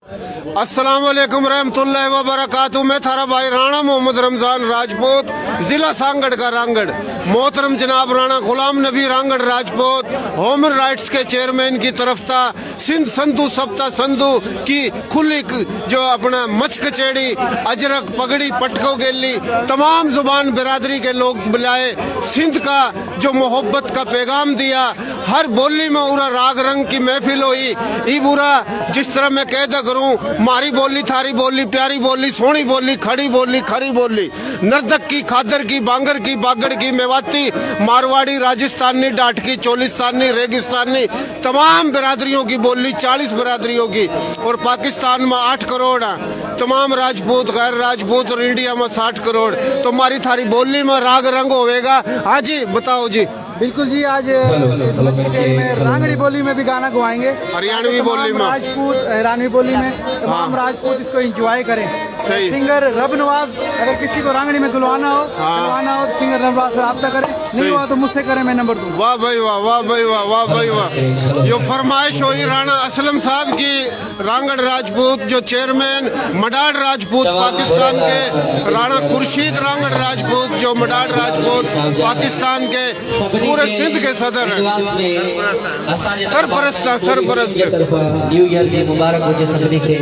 अस्सलाम वालेकुम रहमतुल्लाहि व बरकातहू। मैं थारा भाई राणा मोहम्मद रमज़ान राजपूत, ज़िला सांगड़ का रांगड़। मोहतरम जनाब राणा गुलाम नबी रांगड़ राजपूत ह्यूमन राइट्स के चेयरमैन की तरफ था सिंध संधु सप्ता संधु की खुली जो अपना मच कचेड़ी अजरक पगड़ी पटको गेली तमाम जुबान बिरादरी के लोग बुलाए। सिंध का जो मोहब्बत का पैगाम दिया, हर बोली में उरा राग रंग की महफिल हुई। ई बुरा जिस तरह मैं कहता करूँ, मारी बोली थारी बोली प्यारी बोली सोहनी बोली खड़ी बोली खरी बोली, नर्दक की खादर की बांगर की बागड़ की मेवाती मारवाड़ी राजस्थानी डाटकी चोलिस्तानी रेगिस्तानी तमाम बिरादरियों की बोली 40 बिरादरियों की। और पाकिस्तान में 8 करोड़ है, तमाम राजपूत गैर राजपूत और इंडिया में 60 करोड़। तो हमारी थारी बोली में राग रंग होएगा। हाँ जी बताओ जी। बिल्कुल जी, आज इस मच कचेरी में रांगड़ी बोली में भी गाना गवाएंगे, हरियाणवी बोली में, राजपूत हरियाणवी बोली में तमाम राजपूत इसको एंजॉय करें। सही। सिंगर रब नवाज, अगर किसी को रांगड़ी में दुलवाना हो तो सिंगर रब नवाज से रब्ता करें, नहीं हुआ तो मुझसे करें, मैं नंबर दूंगा। वाह भाई वाह, वाह भाई वाह, वाह भाई वाह। यो फरमाइश हुई राणा असलम साहब की, रांगड़ राजपूत जो चेयरमैन मडाड राजपूत पाकिस्तान के, राणा खुर्शीद रांगड़ राजपूत जो मडाड राजपूत पाकिस्तान के पूरे सिंध के सदर हैं, सरपरस्त हैं, सरपरस्त। न्यू ईयर के मुबारक हुजे सभिनी खे।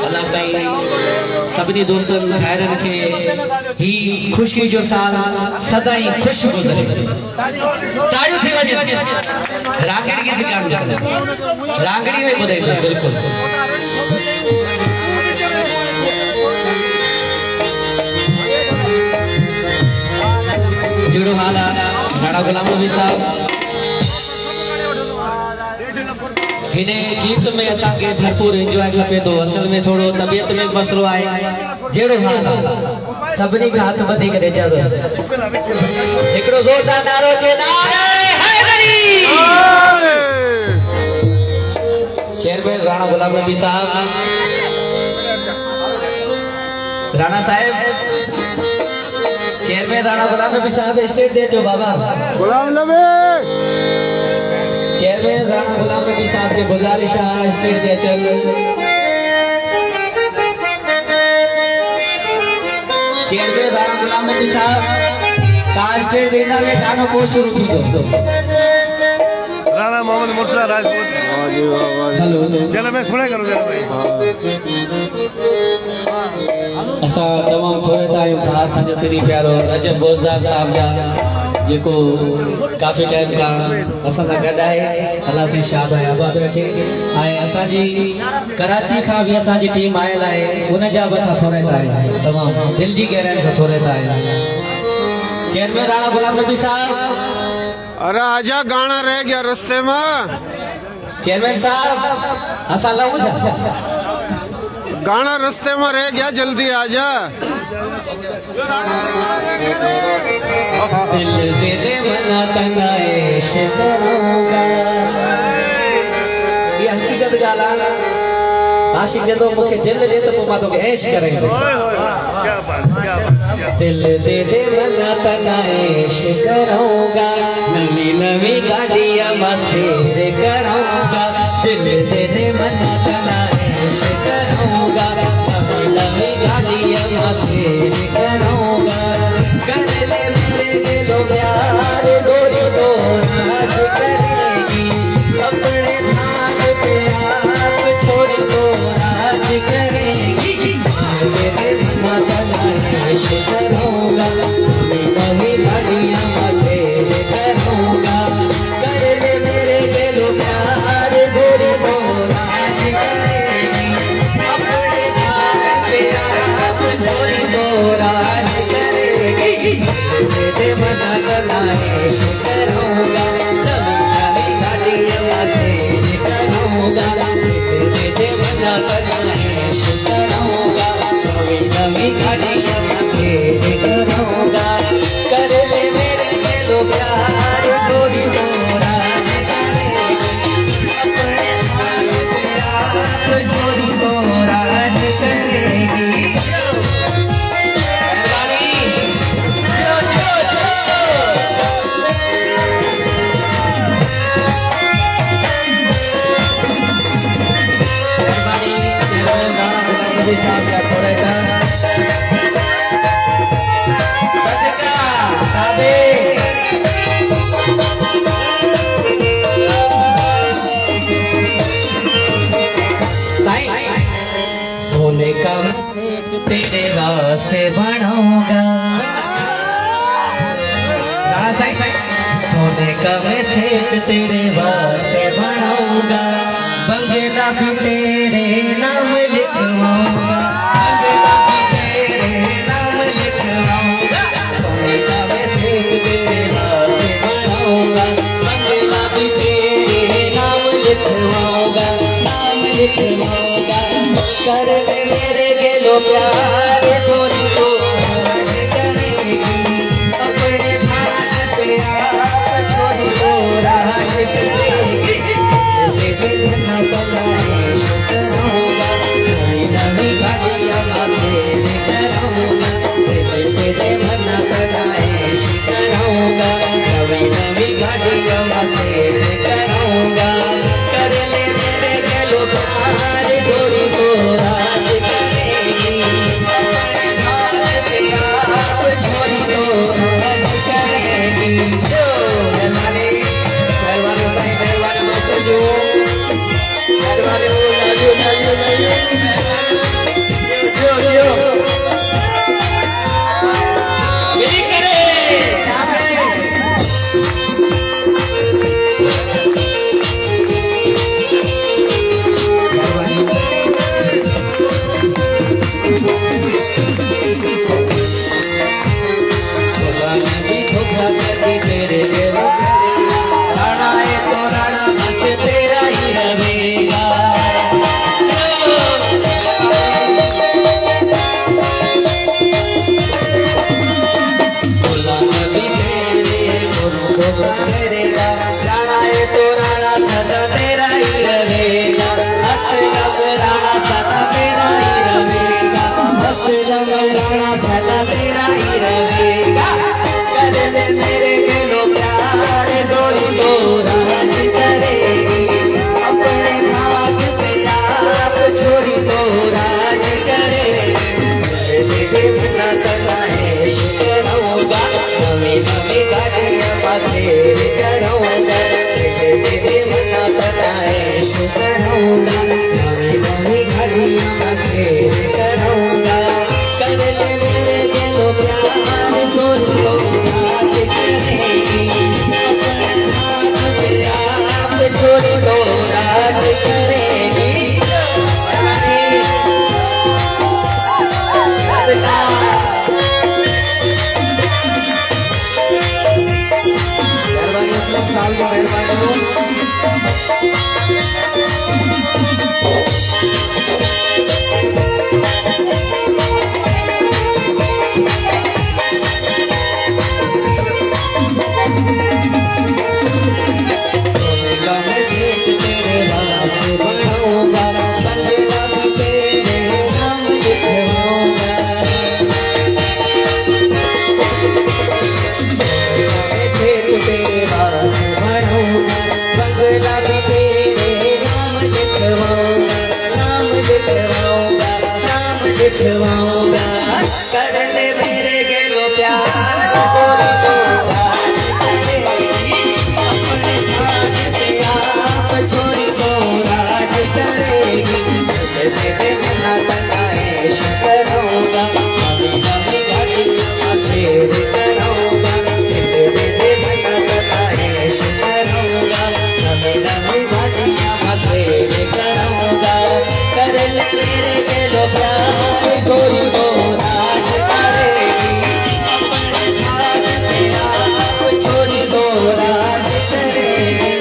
अल्लाह साईं सभिनी दोस्तनि ख़ैर रखे, ही खुशी जो साल सदाई खुश गुज़रे। ताड़ियूं थी वञे। रांगड़ी की ज़िक्र करो, रांगड़ी में ॿुधाईंदो बिल्कुल। जहिड़ो हाल आहे राणा गुलाम नबी साहब, हिने गीत में असा के भरपूर एंजॉय खपे तो। असल में थोड़ो तबियत में मसलो आए। जेड़ो हाल सभनी का हाथ बधी करे इजाजत। एकड़ो जोरदार नारो चे नारे हैदरी। चेयरमैन राणा गुलाम नबी साहब, राणा साहब, चेयरमैन राणा गुलाम नबी साहब स्टेट दे जो बाबा गुलाम नबी। चेयरमैन राणा गुलाम नबी साहब के गुजारिश है स्टेज ते अचन। चेयरमैन राणा गुलाम नबी साहब का स्टेज देना में गानो को शुरू थी दो। राणा मोहम्मद मुर्तजा राजपूत। हेलो जरा मैं सुने करूं जरा भाई। असा तमाम थोड़े टाइम था असांजो तेरी प्यारो रजब बोजदार साहब जा जेको काफ़ी टाइम का असां सां गॾु आहे। अल्लाह से शाद है आबाद रखे। ऐं असांजी कराची खां बि असांजी टीम आयल आहे, उन जा बि असां थोरे था तमामु दिल जी गहराई सां थोरे था। चेयरमैन राणा गुलाम नबी साहब, अरे आजा गाना रह गया रास्ते में। चेयरमैन साहब असां लहूं छा? गाना रास्ते में रह गया, जल्दी आजा। दिल दे दे मना तनाए शिकरूंगा। ये हकीकत गाला आशिक जदो मुखे दिल दे तो पोइ मां तोखे ऐश कराईंदो। क्या बात, क्या बात, क्या बात। दिल दे दे मना तनाए शिकरूंगा, नवी नवी गाड़ियां मस्ती कराऊंगा। दिल दे दे मना तनाए शिकरूंगा, नवी नवी गाड़ियां मस्ती कराऊंगा। कर ले मेरे दिलो प्यार गोरी तो राज करेगी, अपने नाम पे आप छोड़ी तो राज करेगी। मेरे मदन करूंगा, नवी गाड़ियां मस्ती करूंगा। कर ले मेरे दिलो प्यार गोरी तो राज करेगी, अपने नाम पे आप छोड़ी तो राज करेगी। मेरे मना बनाए करूंगा, नवी गाड़ियां मस्ती करूंगा। मेरे मना बनाए करूंगा, नवी गाड़ियां मस्ती करूंगा। कर ले मेरे दिलो प्यार गोरी तो राज करेगी, अपने नाम पे आप छोड़ी तो राज करेगी। मोदी साहब का थोड़ा था सदका साबे सोने का तेरे वास्ते बनाऊंगा सोने का मैं सेठ तेरे वास्ते बनाऊंगा बंगला भी तेरे नाम लिखवाऊंगा बंगला भी तेरे नाम लिखवाऊंगा सोने का मैं सेठ तेरे वास्ते बनाऊंगा बंगला भी तेरे नाम लिखवाऊंगा कर ले मेरे गेलो प्यार थोड़ी तो करेगी अपने भाग पे आप छोड़ी तो राज करेगी तेरे ना बनाए शुक्राऊंगा नई नई गाड़ियां तेरे कराऊंगा तेरे मना बनाए शुक्राऊंगा नई नई गाड़ियां तेरे कराऊंगा कर ले मेरे गेलो प्यार थोड़ी तो राज करेगी अपने भाग पे आप छोड़ी तो राज करेगी जो मेहरबानी साईं मेहरबानी दोस्तों जो मेहरबानी जो यही करे लिखवाऊंगा कर ले मेरे गेलो प्यार थोड़ी तो राज करेगी अपने भाग पे आप छोड़ी तो राज करेगी तेरे मना बनाए शुक्राऊंगा नवी नवी गाड़ियां तेरे कराऊंगा तेरे मना बनाए शुक्राऊंगा नवी नवी गाड़ियां तेरे कराऊंगा कर ले मेरे गेलो प्यार थोड़ी तो राज करेगी अपने भाग पे आप छोड़ी तो राज करेगी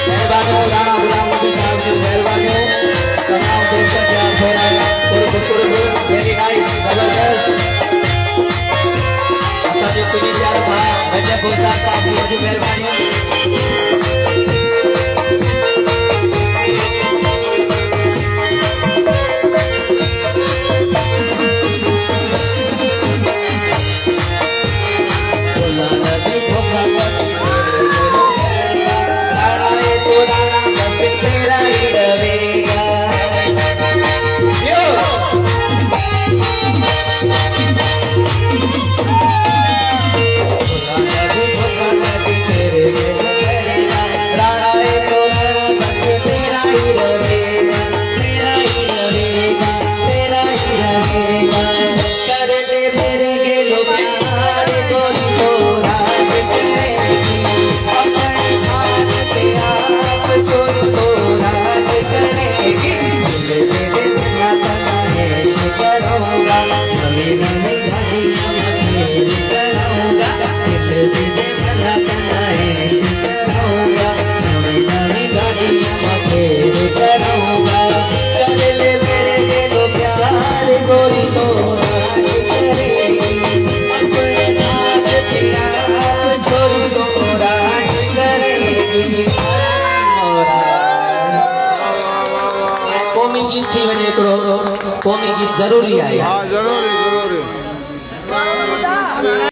मेहरबानी राणा गुलाम नबी साहब जी मेहरबानी तमाम दोस्तों क्या थोड़ा वेरी नाइस जबरदस्त असांजो तुझे प्यार भाउ रजब गुलजार साहब जी वॾी महिरबानी क़ौमी गीत थी वञे हिकिड़ो क़ौमी गीत ज़रूरी आहे हाँ ज़रूरी ज़रूरी